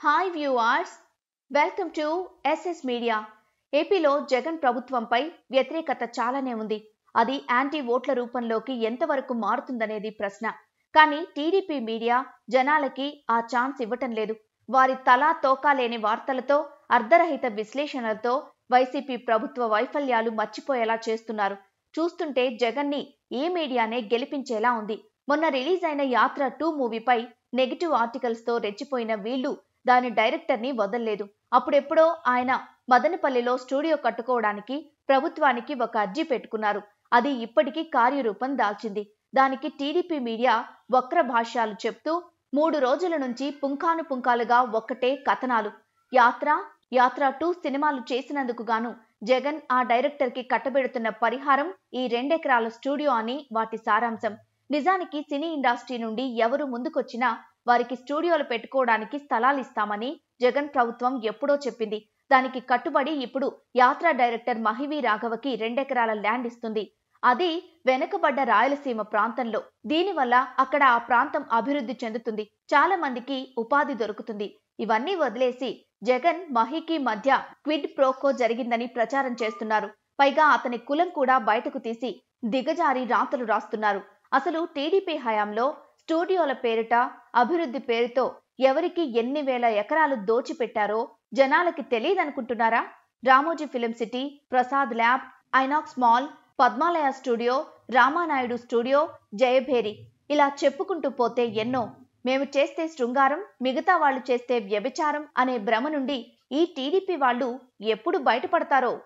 Hi viewers, welcome to SS media. ఏపీలో జగన్ ప్రభుత్వంపై వ్యతిరేకత చాలానే ఉంది. అది యాంటీ ఓట్ల రూపంలోకి ఎంతవరకు మారుతుందనేది ప్రశ్న. కానీ టీడీపీ మీడియా జనాలకి ఆ ఛాన్స్ ఇవ్వటం లేదు. వారి తలా తోకా లేని వార్తలతో, అర్ధరహిత విశ్లేషణలతో వైసీపీ ప్రభుత్వ వైఫల్యాలు మర్చిపోయేలా చేస్తున్నారు. చూస్తుంటే జగన్ని ఈ మీడియానే గెలిపించేలా ఉంది. మొన్న రిలీజ్ అయిన యాత్ర 2 మూవీపై నెగిటివ్ ఆర్టికల్స్ తో రెచ్చిపోయిన వీళ్లు దాని డైరెక్టర్ని వదల్లేదు. అప్పుడెప్పుడో ఆయన మదనపల్లిలో స్టూడియో కట్టుకోవడానికి ప్రభుత్వానికి ఒక అర్జీ పెట్టుకున్నారు. అది ఇప్పటికీ కార్యరూపం దాల్చింది. దానికి టీడీపీ మీడియా వక్ర భాష్యాలు చెప్తూ 3 రోజుల నుంచి పుంఖానుపుంఖాలుగా ఒక్కటే కథనాలు. యాత్ర 2 సినిమాలు చేసినందుకు గాను జగన్ ఆ డైరెక్టర్కి కట్టబెడుతున్న పరిహారం ఈ 2 ఎకరాల స్టూడియో అని వాటి సారాంశం. నిజానికి సినీ ఇండస్ట్రీ నుండి ఎవరు ముందుకొచ్చినా వారికి స్టూడియోలు పెట్టుకోవడానికి స్థలాలు ఇస్తామని జగన్ ప్రభుత్వం ఎప్పుడో చెప్పింది. దానికి కట్టుబడి ఇప్పుడు యాత్ర డైరెక్టర్ మహివి రాఘవకి 2 ఎకరాల ల్యాండ్ ఇస్తుంది. అది వెనుకబడ్డ రాయలసీమ ప్రాంతంలో. దీనివల్ల అక్కడ ఆ ప్రాంతం అభివృద్ధి చెందుతుంది. చాలా మందికి ఉపాధి దొరుకుతుంది. ఇవన్నీ వదిలేసి జగన్ మహికి మధ్య క్విడ్ ప్రోకో జరిగిందని ప్రచారం చేస్తున్నారు. పైగా అతని కులం కూడా బయటకు తీసి దిగజారి రాతలు రాస్తున్నారు. అసలు టీడీపీ హయాంలో స్టూడియోల పేరిట, అభివృద్ధి పేరుతో ఎవరికి ఎన్ని వేల ఎకరాలు దోచిపెట్టారో జనాలకి తెలియదనుకుంటున్నారా? Ramoji film city, Prasad lab, Inox mall, Padmalaya studio, Ramanaidu studio, Jayabheri, ఇలా చెప్పుకుంటూ పోతే ఎన్నో. మేము చేస్తే శృంగారం, మిగతా వాళ్ళు చేస్తే వ్యభిచారం అనే భ్రమ నుండి ఈ టీడీపీ వాళ్ళు ఎప్పుడు బయటపడతారో.